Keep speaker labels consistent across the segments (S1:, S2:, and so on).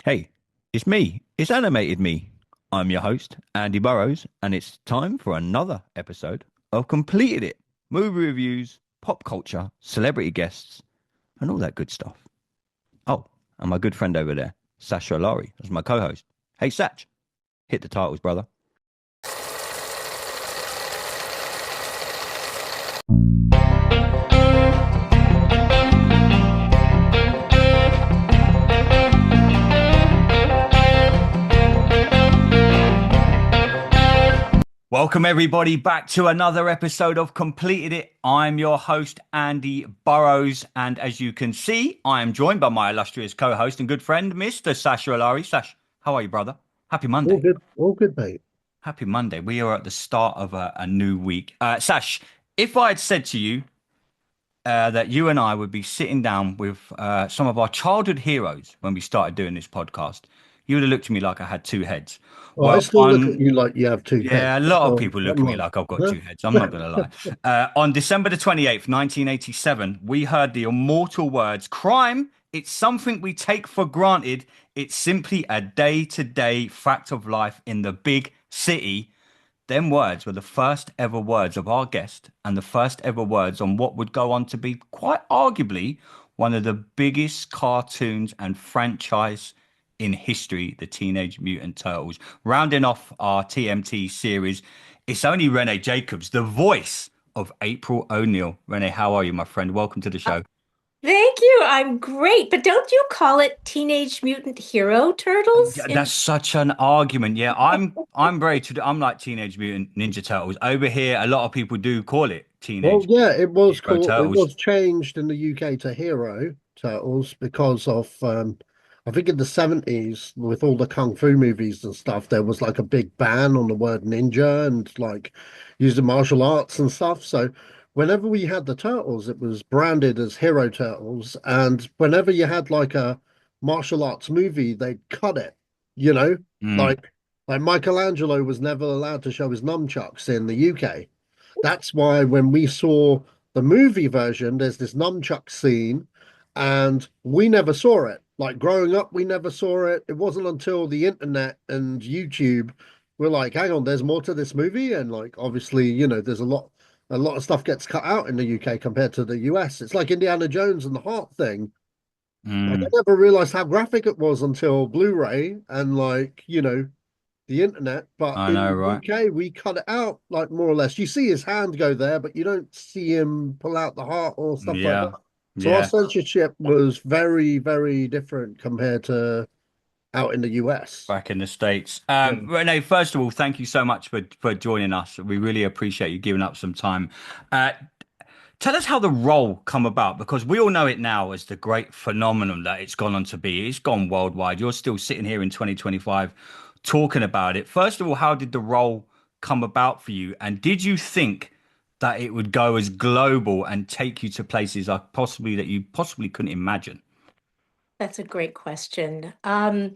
S1: Hey, it's me. It's animated me. I'm your host, Andy Burrows, and it's time for another episode of Completed It. Movie reviews, pop culture, celebrity guests, and all that good stuff. Oh, and my good friend over there, Sacha Lari, that's my co-host. Hey, Sach, hit the titles, brother. Welcome, everybody, back to another episode of Completed It. I'm your host, Andy Burrows, and as you can see, I am joined by my illustrious co-host and good friend, Mr. Sacha Alari. Sash, how are you, brother? Happy Monday.
S2: All good, mate.
S1: Happy Monday. We are at the start of a new week. Sash, if I had said to you that you and I would be sitting down with some of our childhood heroes when we started doing this podcast, you would have looked at me like I had two heads.
S2: Well, I
S1: Well,
S2: still look at you like you have two heads.
S1: yeah, a lot of
S2: So
S1: people look
S2: I'm
S1: at me
S2: like,
S1: like I've got
S2: huh?
S1: two heads. I'm not going to lie. On December the 28th, 1987, we heard the immortal words, crime, it's something we take for granted. It's simply a day-to-day fact of life in the big city. Them words were the first ever words of our guest and the first ever words on what would go on to be quite arguably one of the biggest cartoons and franchise in history, the Teenage Mutant Turtles. Rounding off our TMT series, it's only Renae Jacobs, the voice of April O'Neil. Renae, how are you, my friend? Welcome to the
S3: Uh,
S1: show.
S3: Thank you. I'm great. But don't you call it Teenage Mutant Hero Turtles?
S1: Yeah, that's such an argument. Yeah, I'm like Teenage Mutant Ninja Turtles. Over here, a lot of people do call it
S2: Well,
S1: Teenage
S2: yeah, it was
S1: Hero
S2: called. It
S1: Turtles.
S2: was changed in the UK to Hero Turtles because of, I think in the 70s with all the kung fu movies and stuff, there was like a big ban on the word ninja and like using martial arts and stuff. So whenever we had the Turtles, it was branded as Hero Turtles, and whenever you had like a martial arts movie, they'd cut it. You know,
S1: Mm.
S2: like like Michelangelo was never allowed to show his nunchucks in the UK. That's why when we saw the movie version, there's this nunchuck scene, and we never saw it. Like growing up, we never saw it. It wasn't until the internet and YouTube we're like, hang on, there's more to this movie, and like obviously, there's a lot of stuff gets cut out in the UK compared to the US. It's like Indiana Jones and the Heart thing. Like I
S1: Mm.
S2: never realized how graphic it was until Blu-ray and like, the internet, but
S1: I
S2: in
S1: know,
S2: the
S1: right?
S2: UK we cut it out like more or less. You see his hand go there, but you don't see him pull out the heart or stuff like that.
S1: Yeah,
S2: So our
S1: yeah.
S2: censorship was very, very different compared to out in the US.
S1: Back in the States.
S2: Yeah.
S1: Renee, first of all, thank you so much for joining us. We really appreciate you giving up some time. Uh, Tell us how the role come about because we all know it now as the great phenomenon that it's gone on to be. It's gone worldwide. You're still sitting here in 2025 talking about it. First of all, how did the role come about for you? And did you think that it would go as global and take you to places that you possibly couldn't imagine?
S3: That's a great question. I'd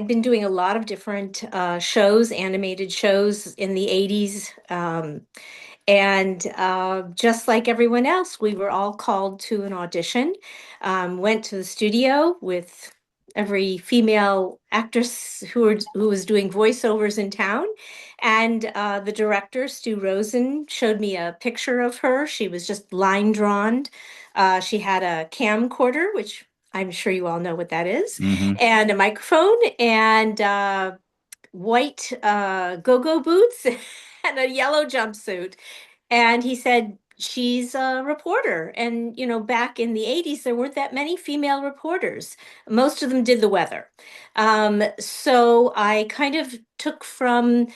S3: been doing a lot of different shows, animated shows in the 80s. And just like everyone else, we were all called to an audition, went to the studio with every female actress who was doing voiceovers in town. And the director, Stu Rosen, showed me a picture of her. She was just line drawn. She had a camcorder, which I'm sure you all know what that is,
S1: Hmm.
S3: and a microphone and white go-go boots and a yellow jumpsuit. And he said, she's a reporter. And, back in the 80s, there weren't that many female reporters. Most of them did the weather. So I kind of took from,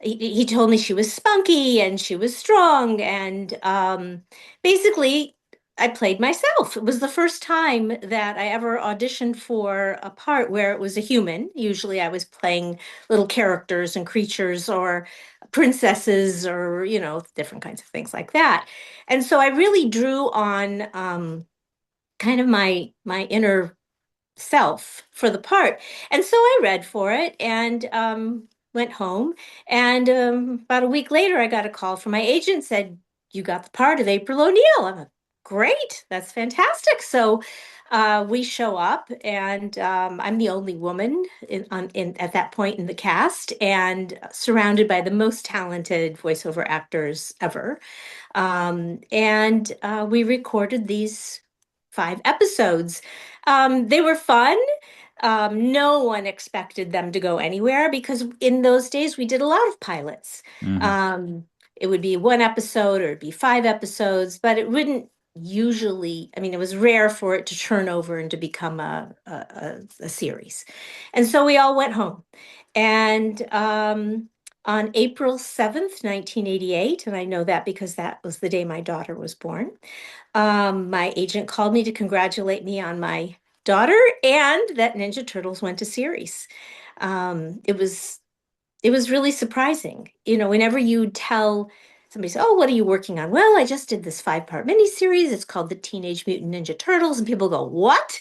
S3: he told me she was spunky and she was strong. And basically, I played myself. It was the first time that I ever auditioned for a part where it was a human. Usually I was playing little characters and creatures or princesses or, different kinds of things like that. And so I really drew on kind of my inner self for the part. And so I read for it and went home. And about a week later, I got a call from my agent said, you got the part of April O'Neil. I'm like, Great. That's fantastic. So we show up, and I'm the only woman at that point in the cast, and surrounded by the most talented voiceover actors ever. And we recorded these 5 episodes. They were fun. No one expected them to go anywhere because in those days we did a lot of pilots.
S1: Hmm.
S3: Um, it would be 1 episode or it'd be 5 episodes, but it wouldn't usually, I mean, it was rare for it to turn over and to become a series. And so we all went home. And on April 7th, 1988, and I know that because that was the day my daughter was born, my agent called me to congratulate me on my daughter and that Ninja Turtles went to series. It was really surprising. You know, whenever you tell somebody, say, "Oh, what are you working on?" Well, I just did this 5-part miniseries. It's called the Teenage Mutant Ninja Turtles, and people go, "What?"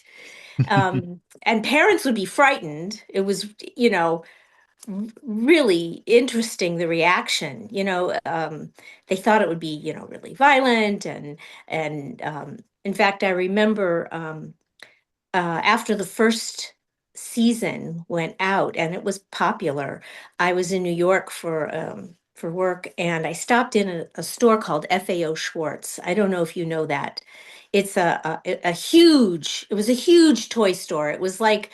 S3: And parents would be frightened. It was, you know, really interesting the reaction. They thought it would be, really violent and in fact, I remember after the first season went out and it was popular, I was in New York for work, and I stopped in a store called FAO Schwartz. I don't know if you know that. It's a huge, it was a huge toy store. It was like,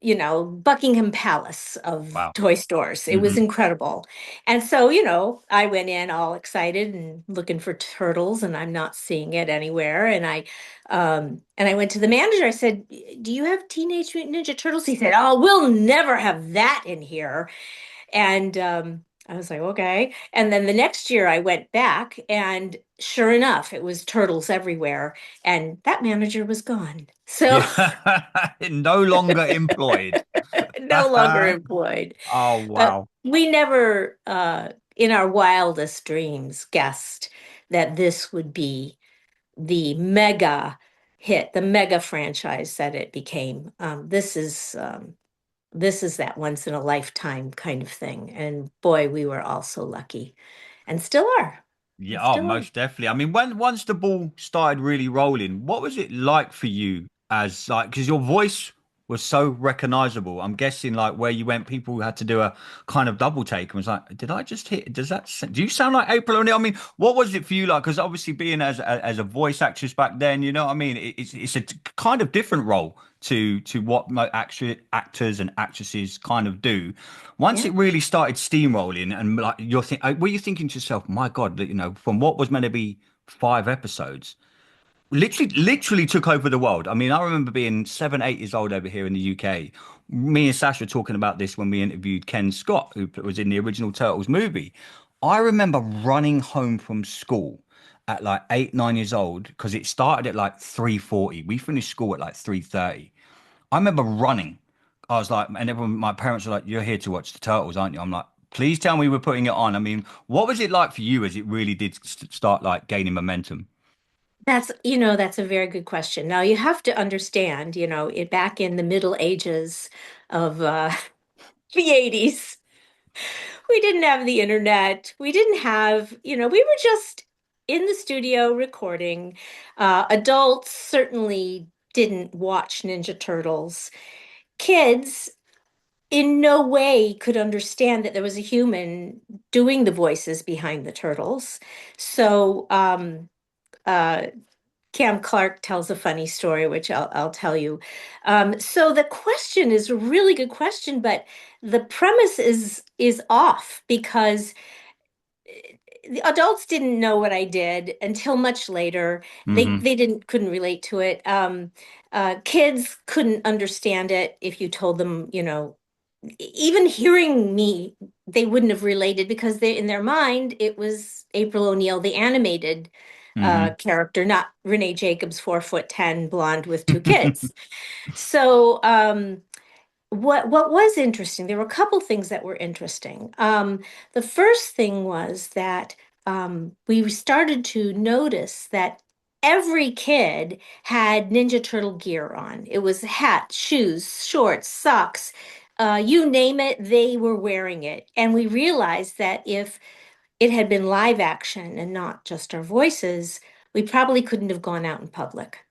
S3: Buckingham Palace of
S1: Wow.
S3: toy stores. It was
S1: Hmm.
S3: incredible. And so, I went in all excited and looking for turtles, and I'm not seeing it anywhere. And I went to the manager. I said, "Do you have Teenage Mutant Ninja Turtles?" He said, "Oh, we'll never have that in here." And I was like, "Okay." And then the next year I went back, and sure enough, it was turtles everywhere. And that manager was gone. So
S1: Yeah. No longer employed.
S3: no longer employed.
S1: Oh,
S3: But
S1: wow.
S3: we never, in our wildest dreams, guessed that this would be the mega hit, the mega franchise that it became. This is that once in a lifetime kind of thing. And boy, we were all so lucky, and still are, and
S1: Yeah, oh,
S3: still are.
S1: most definitely. I mean, when once the ball started really rolling, what was it like for you as like because your voice was so recognizable? I'm guessing like where you went, people had to do a kind of double take and was like, did I just hit? Do you sound like April O'Neil? I mean, what was it for you like? Because obviously being as a voice actress back then, you know what I mean? It's a kind of different role to what actors and actresses kind of do. Once
S3: Yeah.
S1: it really started steamrolling, and like were you thinking to yourself, my God, that from what was meant to be 5 episodes, literally took over the world. I mean, I remember being 7, 8 years old over here in the UK. Me and Sacha talking about this when we interviewed Ken Scott, who was in the original Turtles movie. I remember running home from school at like 8, 9 years old because it started at like 3:40. We finished school at like 3:30. I remember running. I was like, and everyone, my parents were like, "You're here to watch the Turtles, aren't you?" I'm like, "Please tell me we're putting it on." I mean, what was it like for you as it really did start like gaining momentum?
S3: That's a very good question. Now you have to understand, back in the Middle Ages of the 80s, we didn't have the internet. We didn't have, we were just in the studio recording. Adults certainly didn't watch Ninja Turtles. Kids in no way could understand that there was a human doing the voices behind the turtles. So, uh, Cam Clark tells a funny story, which I'll tell you. So the question is a really good question, but the premise is off because the adults didn't know what I did until much later. They
S1: Hmm.
S3: they didn't couldn't relate to it. Kids couldn't understand it if you told them, even hearing me, they wouldn't have related because they in their mind it was April O'Neil, the animated
S1: Hmm.
S3: character, not Renae Jacobs, 4'10", blonde with 2 kids. So what was interesting, there were a couple things that were interesting. The first thing was that we started to notice that every kid had Ninja Turtle gear on. It was hat, shoes, shorts, socks, you name it, they were wearing it. And we realized that if it had been live action and not just our voices, we probably couldn't have gone out in public.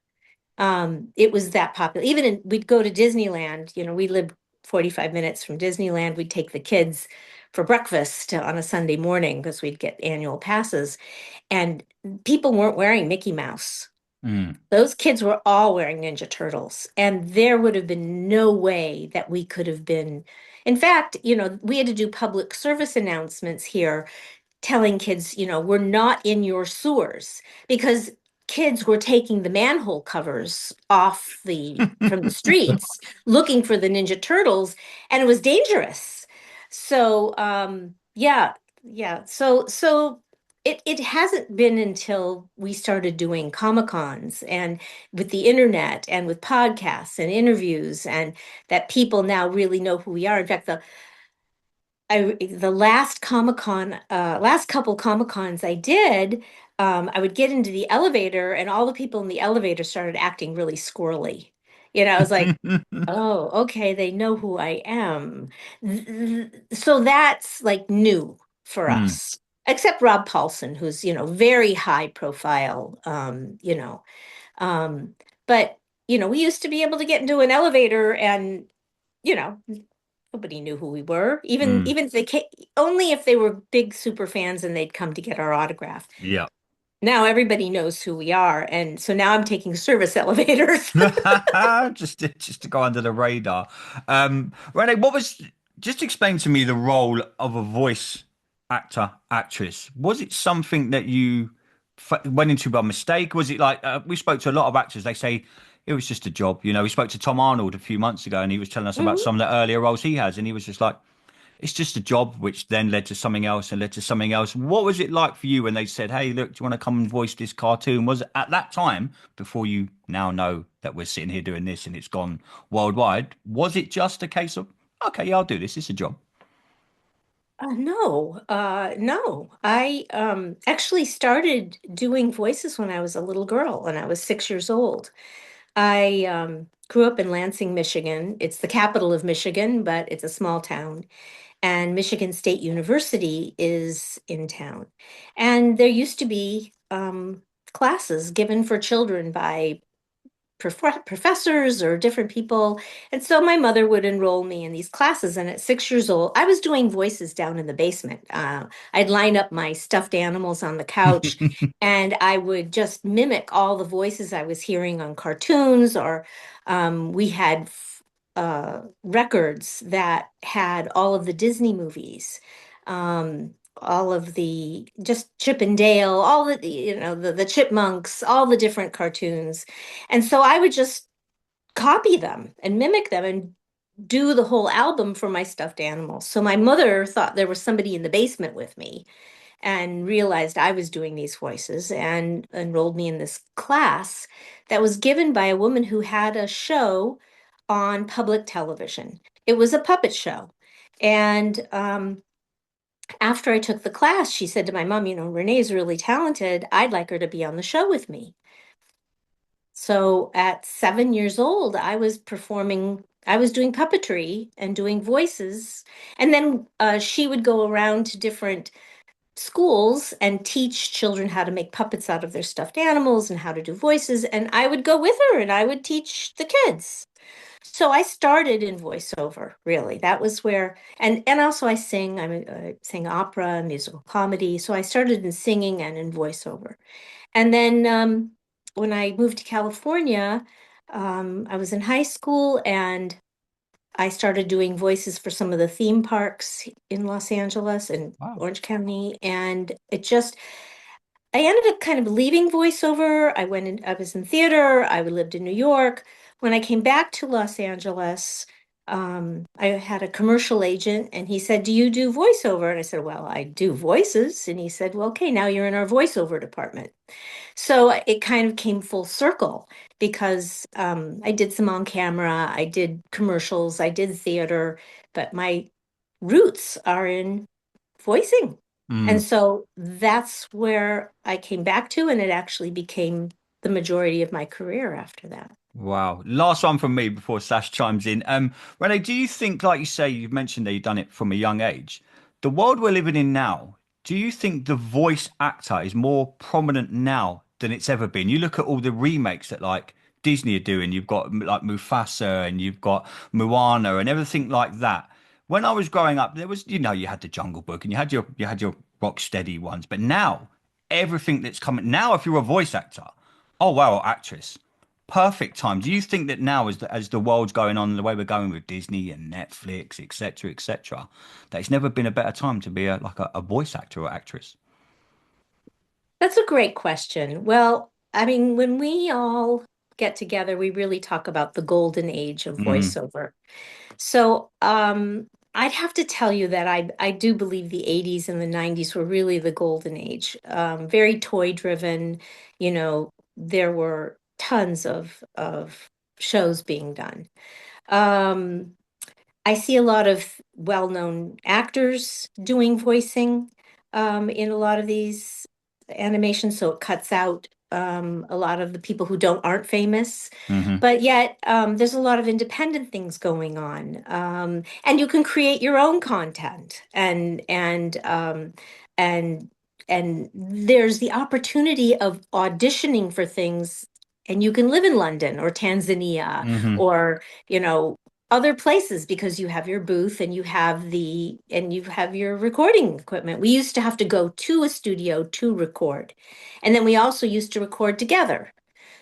S3: It was that popular. We'd go to Disneyland, we lived 45 minutes from Disneyland. We'd take the kids for breakfast on a Sunday morning because we'd get annual passes, and people weren't wearing Mickey Mouse.
S1: Mm.
S3: Those kids were all wearing Ninja Turtles, and there would have been no way that we could have been. In fact, we had to do public service announcements here telling kids, we're not in your sewers because kids were taking the manhole covers off the from the streets looking for the Ninja Turtles, and it was dangerous. So, yeah, yeah. So it hasn't been until we started doing Comic-Cons and with the internet and with podcasts and interviews and that people now really know who we are. In fact, the last last couple Comic Cons I did, I would get into the elevator and all the people in the elevator started acting really squirrely. I was like, oh, okay, they know who I am. So that's like new for
S1: Mm.
S3: us, except Rob Paulson, who's, very high profile, um, but, we used to be able to get into an elevator and, you know, nobody knew who we were.
S1: Mm.
S3: Even if they came, only if they were big super fans and they'd come to get our autograph.
S1: Yeah.
S3: Now everybody knows who we are, and so now I'm taking service elevators.
S1: Just to go under the radar. Renee, just explain to me the role of a voice actor, actress. Was it something that you went into by mistake? Was it like we spoke to a lot of actors, they say it was just a job. We spoke to Tom Arnold a few months ago and he was telling us about
S3: Mhm.
S1: some of the earlier roles he has, and he was just like, it's just a job, which then led to something else and led to something else. What was it like for you when they said, "Hey, look, do you want to come and voice this cartoon?" Was it at that time, before you now know that we're sitting here doing this and it's gone worldwide, was it just a case of, okay, yeah, I'll do this. It's a job.
S3: No, no. I actually started doing voices when I was a little girl, when I was 6 years old. I grew up in Lansing, Michigan. It's the capital of Michigan, but it's a small town. And Michigan State University is in town. And there used to be classes given for children by professors or different people. And so my mother would enroll me in these classes. And at 6 years old, I was doing voices down in the basement. I'd line up my stuffed animals on the couch and I would just mimic all the voices I was hearing on cartoons, or we had records that had all of the Disney movies. All of the just Chip and Dale, all the chipmunks, all the different cartoons. And so I would just copy them and mimic them and do the whole album for my stuffed animals. So my mother thought there was somebody in the basement with me and realized I was doing these voices and enrolled me in this class that was given by a woman who had a show on public television. It was a puppet show. And after I took the class, she said to my mom, Renee's really talented. I'd like her to be on the show with me. So at 7 years old, I was doing puppetry and doing voices. And then she would go around to different schools and teach children how to make puppets out of their stuffed animals and how to do voices. And I would go with her and I would teach the kids. So I started in voiceover, really. That was where, and also I sing. I sing opera, musical comedy. So I started in singing and in voiceover. And then when I moved to California, I was in high school and I started doing voices for some of the theme parks in Los Angeles and
S1: Wow.
S3: Orange County. And I ended up kind of leaving voiceover. I was in theater. I lived in New York. When I came back to Los Angeles, I had a commercial agent and he said, "Do you do voiceover?" And I said, "Well, I do voices." And he said, "Well, okay, now you're in our voiceover department." So it kind of came full circle because I did some on camera, I did commercials, I did theater, but my roots are in voicing. And
S1: Mm.
S3: so that's where I came back to, and it actually became the majority of my career after that.
S1: Wow. Last one from me before Sash chimes in. Renee, do you think, like you say, you've mentioned that you've done it from a young age, the world we're living in now, do you think the voice actor is more prominent now than it's ever been. You look at all the remakes that like Disney are doing. You've got like Mufasa and you've got Moana and everything like that. When I was growing up, there was, you had the Jungle Book and you had your rock steady ones. But now everything that's coming now, if you're a voice actor, oh wow, actress, perfect time. Do you think that now, as the world's going on, the way we're going with Disney and Netflix, etc., that it's never been a better time to be a voice actor or actress?
S3: That's a great question. Well, I mean, when we all get together, we really talk about the golden age of
S1: Mm,
S3: voiceover. So, I'd have to tell you that I do believe the 80s and the 90s were really the golden age. Very toy driven, there were tons of shows being done. Um, I see a lot of well-known actors doing voicing in a lot of these animations, so it cuts out a lot of the people who aren't famous.
S1: hmm
S3: But yet, there's a lot of independent things going on, and you can create your own content, and and there's the opportunity of auditioning for things, and you can live in London or Tanzania
S1: hmm
S3: or you know other places because you have your booth and you have your recording equipment. We used to have to go to a studio to record. And then we also used to record together.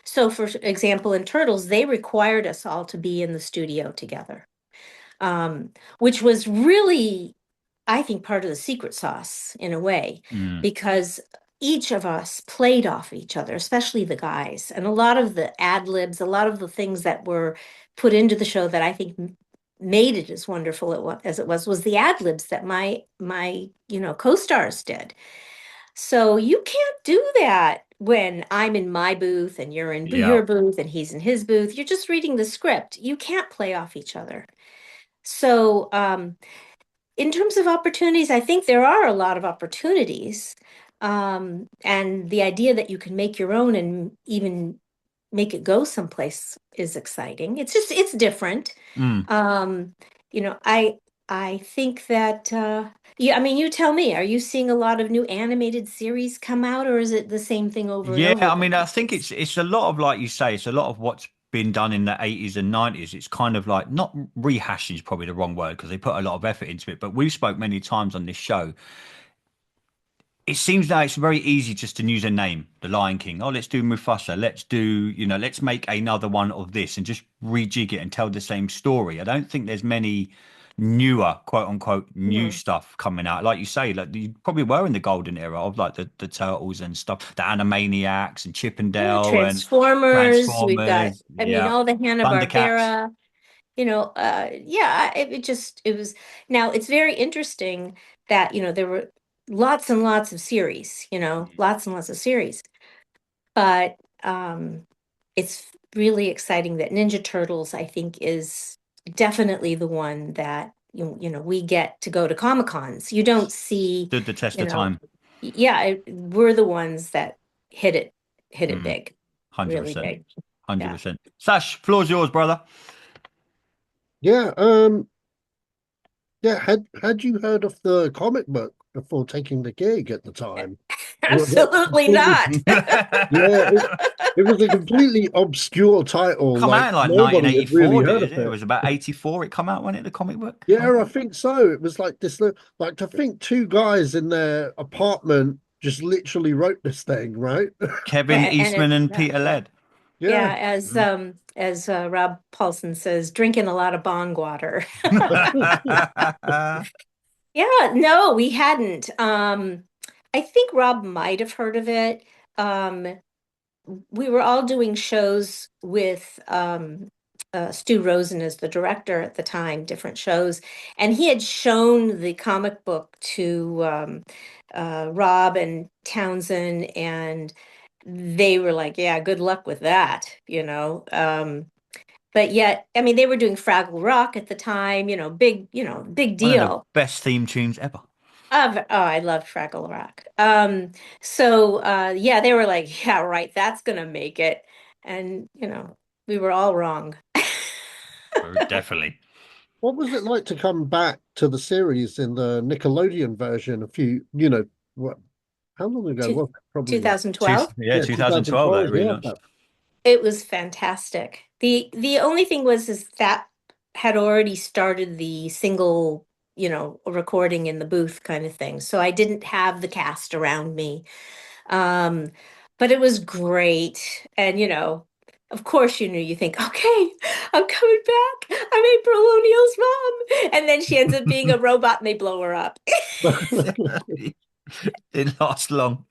S3: So for example, in Turtles, they required us all to be in the studio together. Which was really, I think, part of the secret sauce in a way,
S1: mm.
S3: because each of us played off each other, especially the guys. And a lot of the ad libs, a lot of the things that were put into the show that I think made it as wonderful as it was the ad libs that my co-stars did. So you can't do that when I'm in my booth and you're in
S1: Yeah.
S3: your booth and he's in his booth. You're just reading the script. You can't play off each other. So, in terms of opportunities, I think there are a lot of opportunities. And the idea that you can make your own and even make it go someplace is exciting. It's different.
S1: Mm.
S3: Um, I think that yeah, I mean, you tell me, are you seeing a lot of new animated series come out, or is it the same thing over and
S1: Yeah,
S3: over
S1: I
S3: again?
S1: mean, I think it's a lot of, like you say, it's a lot of what's been done in the 80s and 90s. It's kind of like, not rehashing is probably the wrong word because they put a lot of effort into it, but we've spoke many times on this show. It seems like it's very easy just to use a name, The Lion King. Oh, let's do Mufasa. Let's make another one of this and just rejig it and tell the same story. I don't think there's many newer, quote unquote, new
S3: No.
S1: stuff coming out. Like you say, like you probably were in the golden era of like the Turtles and stuff, the Animaniacs and Chip and
S3: Yeah,
S1: Dale and
S3: Transformers, we've got,
S1: Transformers.
S3: I mean,
S1: Yeah.
S3: all the
S1: Thundercats.
S3: Hanna-Barbera. Yeah, it was, now it's very interesting that, there were lots and lots of series, lots and lots of series. But it's really exciting that Ninja Turtles, I think, is definitely the one that we get to go to Comic Cons. You don't see,
S1: Stood the test
S3: you
S1: of
S3: know,
S1: time.
S3: yeah, we're the ones that hit it
S1: Mm,
S3: big, really
S1: 100%.
S3: big. Yeah.
S1: 100%. Sash, floor's yours, brother.
S2: Yeah, yeah. Had you heard of the comic book before taking the gig at the time? Was it
S3: Absolutely
S2: completely?
S3: not.
S2: Yeah, it was a completely obscure title.
S1: Come
S2: Like
S1: out in like
S2: nobody had really
S1: 1984,
S2: heard
S1: did
S2: of
S1: it? It
S2: it.
S1: was about 84 it come out, wasn't it, the comic book, if I'm
S2: Yeah, I
S1: right?
S2: think so. It was like this, like to think two guys in their apartment just literally wrote this thing, right?
S1: Kevin
S3: And
S1: Eastman
S3: it's
S1: and Peter Laird.
S2: Yeah.
S3: yeah, as Rob Paulson says, drinking a lot of bong water. Yeah, no, we hadn't. I think Rob might have heard of it. Um, we were all doing shows with Stu Rosen as the director at the time, different shows, and he had shown the comic book to Rob and Townsend, and they were like, "Yeah, good luck with that." But yet, I mean, they were doing Fraggle Rock at the time, big
S1: One of the
S3: deal.
S1: best theme tunes ever.
S3: I love Fraggle Rock. So yeah, they were like, yeah, right, that's gonna make it. And we were all wrong.
S1: Definitely.
S2: What was it like to come back to the series in the Nickelodeon version a few, what? how long ago
S3: Two,
S2: was it? Probably,
S3: 2012.
S1: Yeah,
S2: yeah,
S1: 2012 that
S2: 2012.
S1: it
S2: Yeah.
S1: relaunched.
S3: It was fantastic. The only thing was is that had already started the single, recording in the booth kind of thing. So I didn't have the cast around me. Um, but it was great. And of course, you think, okay, I'm coming back. I'm April O'Neil's mom. And then she ends up being a robot and they blow her up.
S1: It lasts long.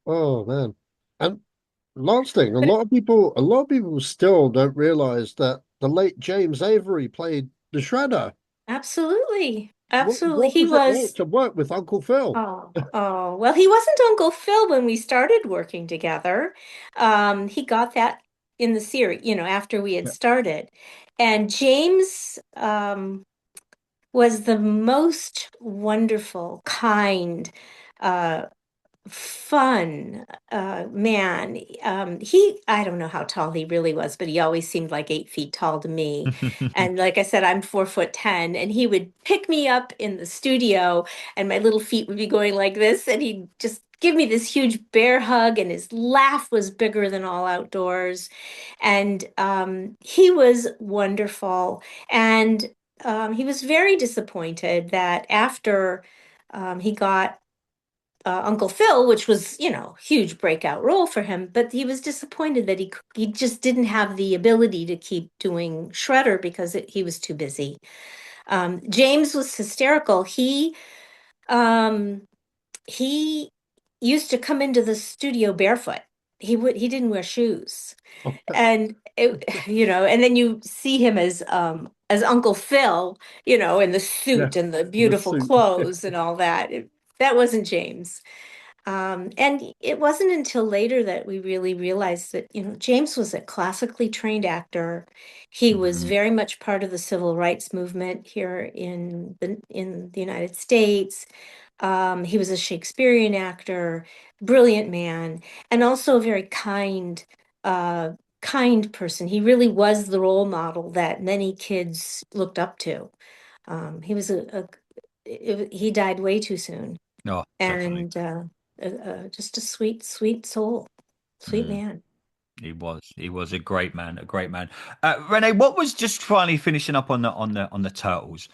S2: Oh man. And last thing,
S3: But
S2: a lot of people still don't realize that the late James Avery played the Shredder.
S3: absolutely. Absolutely.
S2: What
S3: He
S2: was it like
S3: was.
S2: to work with Uncle Phil?
S3: Oh, well, he wasn't Uncle Phil when we started working together. He got that in the series, after we had started. And James, was the most wonderful, kind, uh, fun man. I don't know how tall he really was, but he always seemed like 8 feet tall to me. And like I said, I'm 4'10", and he would pick me up in the studio, and my little feet would be going like this, and he'd just give me this huge bear hug, and his laugh was bigger than all outdoors. And he was wonderful. And he was very disappointed that after he got Uncle Phil, which was, huge breakout role for him, but he was disappointed that he just didn't have the ability to keep doing Shredder because he was too busy. James was hysterical. Um, he used to come into the studio barefoot. He didn't wear shoes, and and then you see him as Uncle Phil, in the
S2: Yeah,
S3: suit and the
S2: the
S3: beautiful
S2: suit.
S3: clothes and all that. That wasn't James. And it wasn't until later that we really realized that, James was a classically trained actor. He was
S1: Mhm.
S3: very much part of the civil rights movement here in the United States. He was a Shakespearean actor, brilliant man, and also a very uh, kind person. He really was the role model that many kids looked up to. He was he died way too soon,
S1: Oh, definitely.
S3: and just a sweet, sweet soul, sweet
S1: Mm.
S3: man.
S1: He was. He was a great man. A great man. Renee, what was just finally finishing up on the Turtles?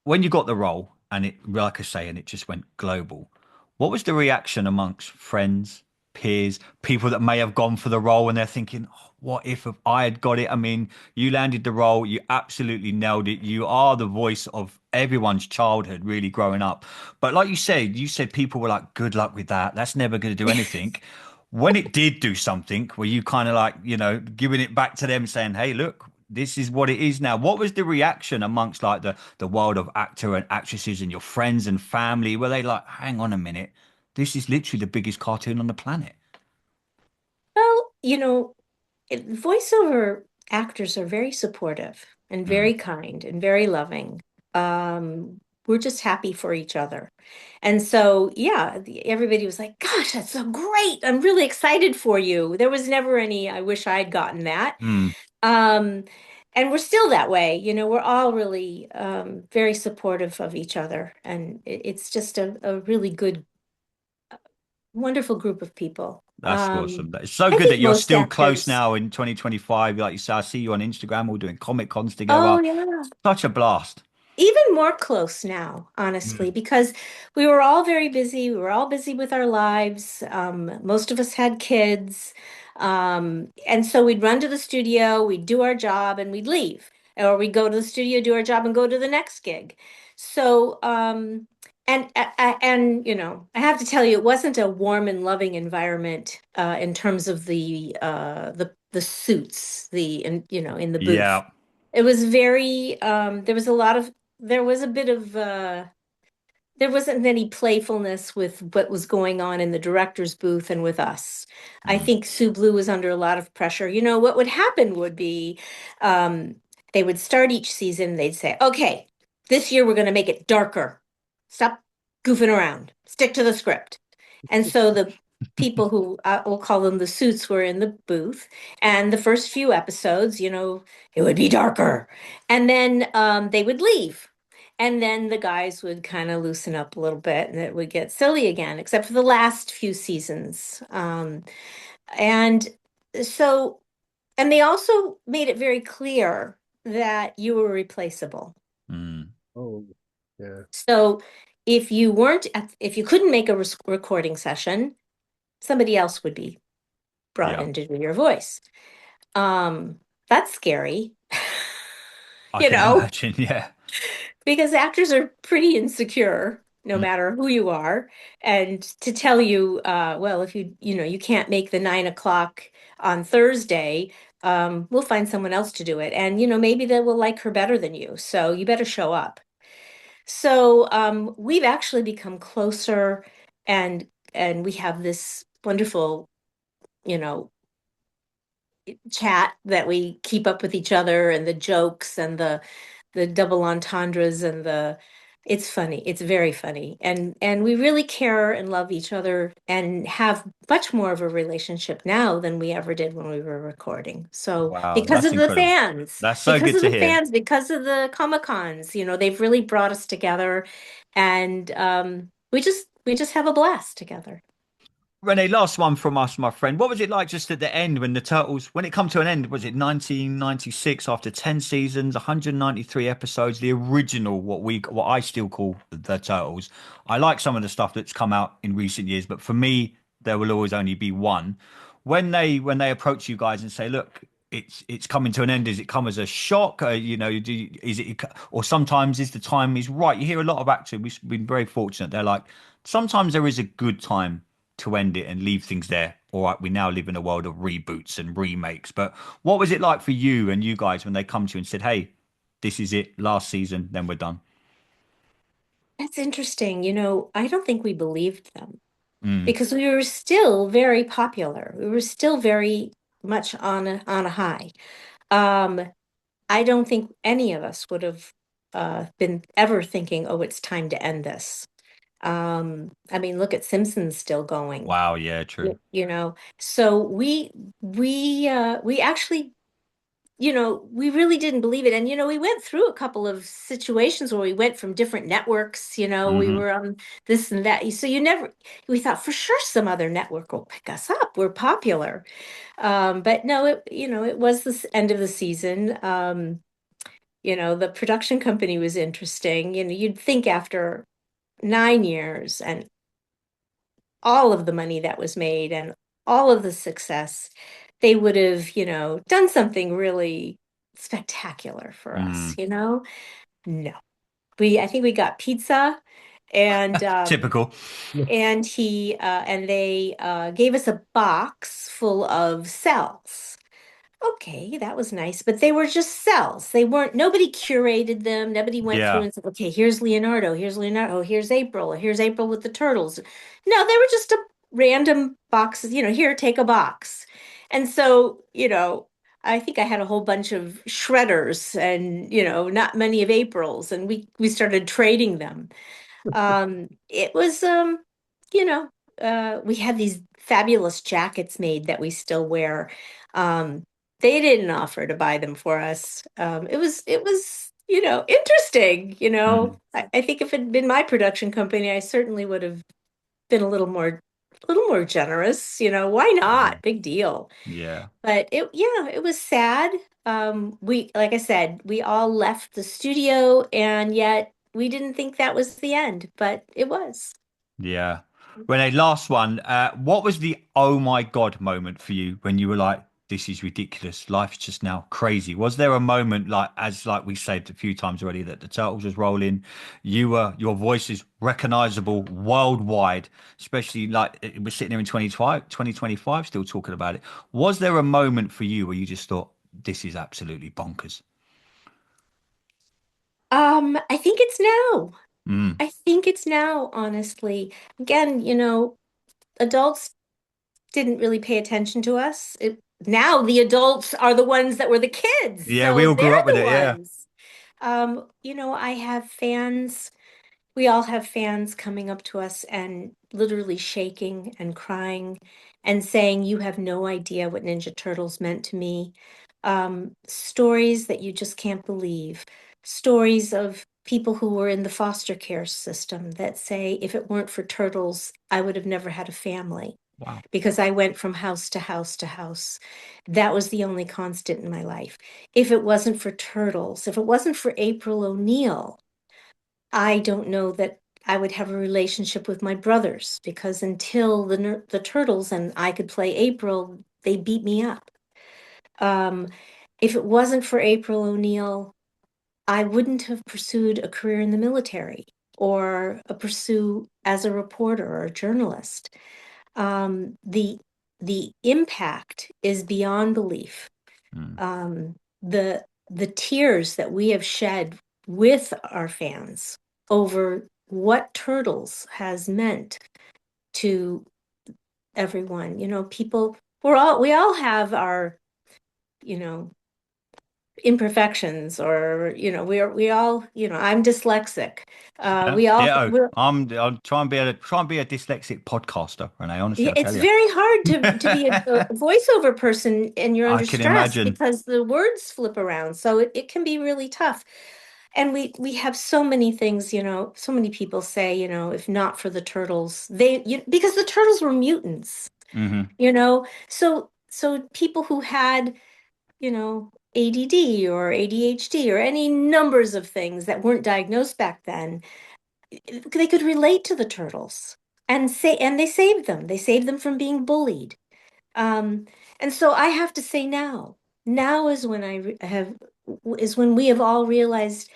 S1: When you got the role and it, like I say, and it just went global, what was the reaction amongst friends, peers, people that may have gone for the role and they're thinking, "Oh, what if I had got it? I mean, you landed the role, you absolutely nailed it. You are the voice of everyone's childhood, really growing up. But like you said people were like, good luck with that. That's never going to do anything. When it did do something, were you kind of like, giving it back to them saying, hey, look, this is what it is now. What was the reaction amongst like the world of actor and actresses and your friends and family? Were they like, hang on a minute, this is literally the biggest cartoon on the planet?
S3: Well, voiceover actors are very supportive and
S1: Mm.
S3: very kind and very loving. We're just happy for each other. And so, yeah, everybody was like, gosh, that's so great. I'm really excited for you. There was never any, I wish I'd gotten that.
S1: Mm,
S3: Um, and we're still that way. We're all really very supportive of each other. And it's just a really good, wonderful group of people.
S1: that's awesome. It's so
S3: I
S1: good that
S3: think
S1: you're
S3: most
S1: still close
S3: actors.
S1: now in 2025. Like you say, I see you on Instagram, all doing Comic Cons together.
S3: Oh, yeah.
S1: Such a blast.
S3: Even more close now, honestly,
S1: Mm,
S3: because we were all very busy. We were all busy with our lives. Most of us had kids. And so we'd run to the studio, we'd do our job, and we'd leave. Or we'd go to the studio, do our job, and go to the next gig. So, and I have to tell you, it wasn't a warm and loving environment in terms of the suits, in the booth.
S1: yeah.
S3: It was very, there was a bit of, there wasn't any playfulness with what was going on in the director's booth and with us. I
S1: Mm.
S3: think Sue Blue was under a lot of pressure. What would happen would be, um, they would start each season, they'd say, okay, this year we're going to make it darker. Stop goofing around. Stick to the script. And so the people who we'll call them the suits were in the booth, and the first few episodes, it would be darker, and then they would leave, And then the guys would kind of loosen up a little bit and it would get silly again, except for the last few seasons. And so, and they also made it very clear that you were replaceable.
S1: Mm,
S2: Oh, yeah.
S3: So if you weren't, if you couldn't make a recording session, somebody else would be brought
S1: yeah,
S3: in to do your voice. Um, that's scary,
S1: I
S3: you
S1: can
S3: know,
S1: imagine. Yeah.
S3: because actors are pretty insecure no
S1: Mm,
S3: matter who you are. And to tell you, well, if you can't make the 9 o'clock on Thursday, we'll find someone else to do it. And, maybe they will like her better than you. So you better show up. So we've actually become closer and we have this wonderful, you know, chat that we keep up with each other and the jokes and the double entendres and the it's funny. It's very funny. And we really care and love each other and have much more of a relationship now than we ever did when we were recording. So
S1: wow, that's incredible. That's so good to hear.
S3: because of the Comic-Cons, they've really brought us together and we just have a blast together.
S1: Renee, last one from us, my friend. What was it like just at the end when the Turtles, when it come to an end, was it 1996 after 10 seasons, 193 episodes, the original, what I still call the Turtles. I like some of the stuff that's come out in recent years, but for me, there will always only be one. When they approach you guys and say, look, it's coming to an end. Does it come as a shock? Is it, or sometimes is the time is right? You hear a lot of actors. We've been very fortunate. They're like, sometimes there is a good time to end it and leave things there. All right, we now live in a world of reboots and remakes. But what was it like for you and you guys when they come to you and said, "Hey, this is it, last season, then we're done"?
S3: That's interesting. I don't think we believed them
S1: Mm,
S3: because we were still very popular. We were still very much on a high. Um, I don't think any of us would have been ever thinking, "Oh, it's time to end this." I mean, look at Simpsons still going.
S1: wow, yeah, true.
S3: So we actually we really didn't believe it. And, we went through a couple of situations where we went from different networks, we
S1: Hmm.
S3: were on this and that. So we thought for sure some other network will pick us up. We're popular. But no, it was the end of the season. The production company was interesting. You'd think after 9 years and all of the money that was made and all of the success, they would have, done something really spectacular for us,
S1: Mm.
S3: No. I think we got pizza and
S1: Typical.
S3: they gave us a box full of cells. Okay, that was nice, but they were just cells. Nobody curated them. Nobody went through
S1: Yeah.
S3: and said, okay, here's Leonardo, here's April with the turtles. No, they were just a random boxes, here, take a box. And so, I think I had a whole bunch of shredders and, not many of April's, and we started trading them. It was you know, we had these fabulous jackets made that we still wear. Um, they didn't offer to buy them for us. It was, interesting,
S1: Mm.
S3: I think if it had been my production company, I certainly would have been a little more generous, why
S1: Mm.
S3: not? Big deal.
S1: Yeah.
S3: But it was sad. Like I said, we all left the studio and yet we didn't think that was the end, but it was.
S1: Yeah. Renee, last one. What was the oh my God moment for you when you were like, this is ridiculous. Life's just now crazy. Was there a moment like we said a few times already that the Turtles was rolling, your voice is recognizable worldwide, especially like we're sitting here in 2025 still talking about it. Was there a moment for you where you just thought, this is absolutely bonkers?
S3: I think it's now.
S1: Mm.
S3: I think it's now, honestly. Again, adults didn't really pay attention to us. Now the adults are the ones that were the kids,
S1: Yeah, we
S3: so
S1: all
S3: they're
S1: grew up with
S3: the
S1: it. Yeah.
S3: ones. I have fans. We all have fans coming up to us and literally shaking and crying and saying, "You have no idea what Ninja Turtles meant to me." Stories that you just can't believe. stories of people who were in the foster care system that say, if it weren't for turtles, I would have never had a family
S1: Wow.
S3: because I went from house to house to house. That was the only constant in my life. If it wasn't for turtles, if it wasn't for April O'Neil, I don't know that I would have a relationship with my brothers because until the turtles and I could play April, they beat me up. Um, if it wasn't for April O'Neil, I wouldn't have pursued a career in the military or a pursue as a reporter or a journalist. The impact is beyond belief.
S1: Mm.
S3: The tears that we have shed with our fans over what Turtles has meant to everyone. People, we all have our, you know, imperfections, or we all, I'm dyslexic.
S1: Yeah,
S3: We all
S1: ditto.
S3: we're
S1: I'm trying to be a dyslexic podcaster, Renee. Honestly,
S3: Yeah,
S1: I tell
S3: it's
S1: you.
S3: very hard to be a voiceover person and you're
S1: I
S3: under
S1: can
S3: stress
S1: imagine.
S3: because the words flip around. So it can be really tough. And we have so many things, so many people say, if not for the turtles, because the turtles were mutants,
S1: Hmm.
S3: so people who had, ADD or ADHD or any numbers of things that weren't diagnosed back then, they could relate to the turtles and they saved them. They saved them from being bullied. Um, and so I have to say now is when is when we have all realized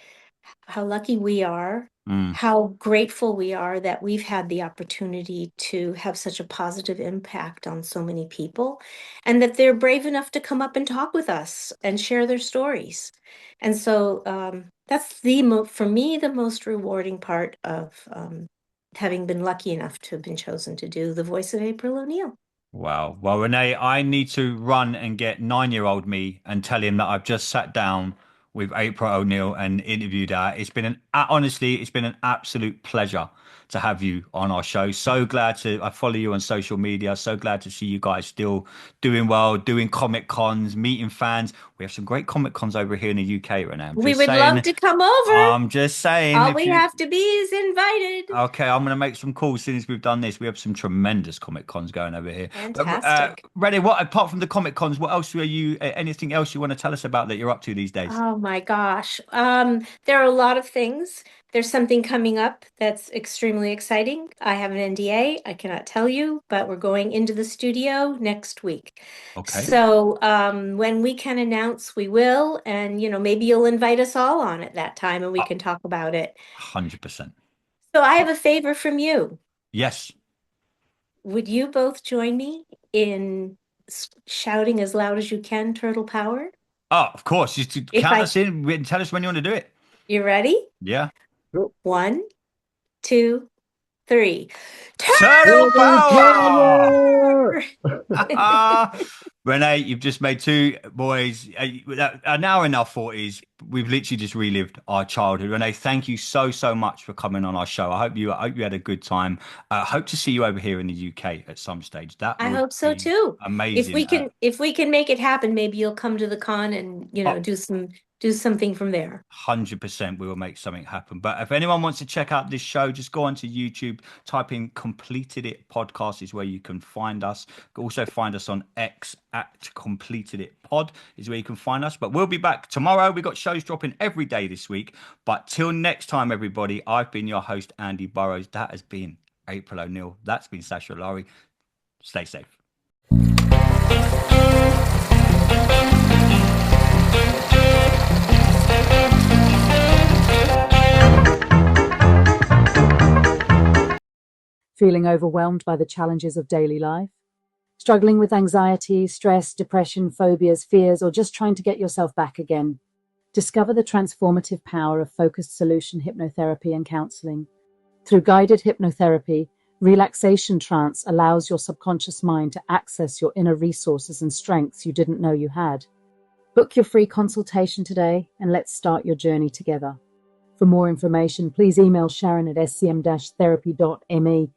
S3: how lucky we are,
S1: Mm.
S3: how grateful we are that we've had the opportunity to have such a positive impact on so many people, and that they're brave enough to come up and talk with us and share their stories. And so that's for me, the most rewarding part of having been lucky enough to have been chosen to do the voice of April O'Neil.
S1: Wow. Well, Renee, I need to run and get 9-year-old me and tell him that I've just sat down with April O'Neil and interviewed her. Honestly, it's been an absolute pleasure to have you on our show. I follow you on social media. So glad to see you guys still doing well, doing Comic Cons, meeting fans. We have some great Comic Cons over here in the UK, Renee.
S3: We would love to come over.
S1: I'm just saying,
S3: All
S1: if
S3: we
S1: you
S3: have to be is invited.
S1: Okay, I'm going to make some calls as soon as we've done this. We have some tremendous Comic Cons going over here. But
S3: Fantastic.
S1: Renee, what apart from the Comic Cons, what else anything else you want to tell us about that you're up to these days?
S3: Oh my gosh. There are a lot of things. There's something coming up that's extremely exciting. I have an NDA. I cannot tell you, but we're going into the studio next week.
S1: Okay,
S3: So when we can announce, we will. And, maybe you'll invite us all on at that time and we can talk about it.
S1: 100%.
S3: So I have a favor from you.
S1: Yes.
S3: Would you both join me in shouting as loud as you can, Turtle Power?
S1: Oh, of course. Just to
S3: If
S1: count
S3: I,
S1: us in and tell us when you want to do it.
S3: you ready?
S1: Yeah.
S2: Cool.
S3: 1, 2, 3.
S1: Turtle
S2: Turtle
S1: power!
S2: power!
S1: Renee, you've just made two boys that are now in our 40s. We've literally just relived our childhood. Renee, thank you so, so much for coming on our show. I hope you had a good time. Hope to see you over here in the UK at some stage. That
S3: I
S1: would
S3: hope so
S1: be
S3: too. If
S1: amazing.
S3: we can, if we can make it happen, maybe you'll come to the con and, do something from there.
S1: 100% we will make something happen. But if anyone wants to check out this show, just go onto YouTube, type in Completed It Podcast is where you can find us. Also find us on X at Completed It Pod is where you can find us. But we'll be back tomorrow. We've got shows dropping every day this week. But till next time, everybody, I've been your host, Andy Burrows. That has been April O'Neil. That's been Sacha Laurie. Stay safe.
S4: Feeling overwhelmed by the challenges of daily life? Struggling with anxiety, stress, depression, phobias, fears, or just trying to get yourself back again? Discover the transformative power of focused solution hypnotherapy and counseling. Through guided hypnotherapy, relaxation trance allows your subconscious mind to access your inner resources and strengths you didn't know you had. Book your free consultation today and let's start your journey together. For more information, please email Sharon at scm-therapy.me